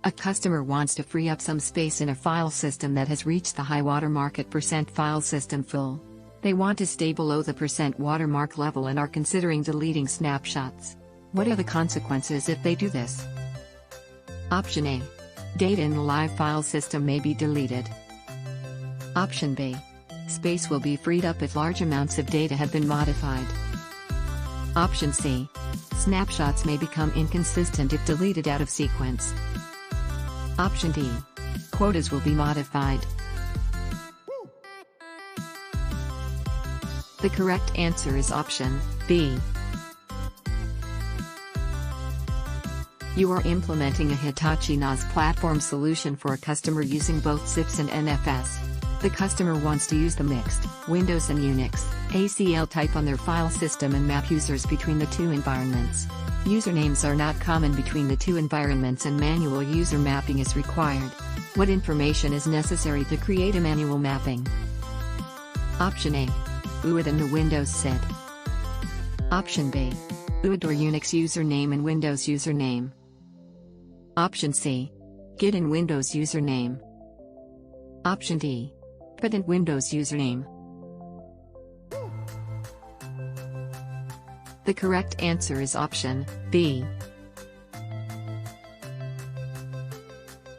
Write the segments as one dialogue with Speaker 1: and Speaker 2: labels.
Speaker 1: A customer wants to free up some space in a file system that has reached the high watermark at %file system full. They want to stay below the % watermark level and are considering deleting snapshots. What are the consequences if they do this? Option A. Data in the live file system may be deleted. Option B. Space will be freed up if large amounts of data have been modified. Option C. Snapshots may become inconsistent if deleted out of sequence. Option D. Quotas will be modified. The correct answer is option B. You are implementing a Hitachi NAS platform solution for a customer using both SIPs and NFS. The customer wants to use the mixed Windows and Unix ACL type on their file system and map users between the two environments. Usernames are not common between the two environments and manual user mapping is required. What information is necessary to create a manual mapping? Option A. UID and the Windows SID. Option B. UID or Unix username and Windows username. Option C. Git and Windows username. Option D. PID and Windows username. The correct answer is option B.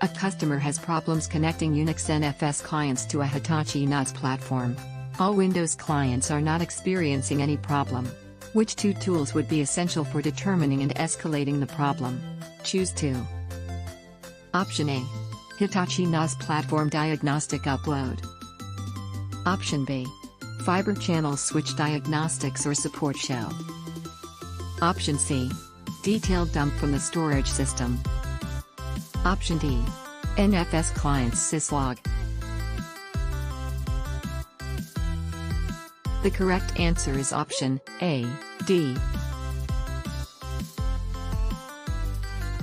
Speaker 1: A customer has problems connecting Unix NFS clients to a Hitachi NAS platform. All Windows clients are not experiencing any problem. Which two tools would be essential for determining and escalating the problem? Choose 2. Option A. Hitachi NAS Platform Diagnostic Upload. Option B. Fiber Channel Switch Diagnostics or Support Shell. Option C. Detailed Dump from the Storage System. Option D. NFS Clients syslog. The correct answer is option A, D.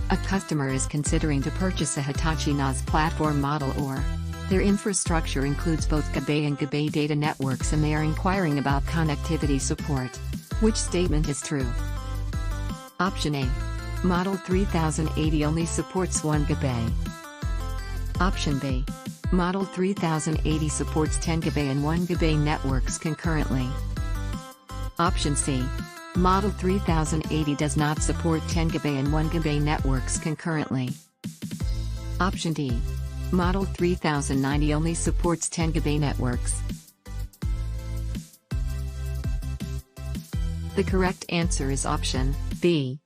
Speaker 1: A customer is considering to purchase a Hitachi NAS platform model or their infrastructure includes both GBA and GBA data networks and they are inquiring about connectivity support. Which statement is true? Option A. Model 3080 only supports 1 GBA. Option B. Model 3080 supports 10 GBA and 1 GBA networks concurrently. Option C. Model 3080 does not support 10 GBA and 1 GBA networks concurrently. Option D. Model 3090 only supports 10 GBA networks. The correct answer is option B.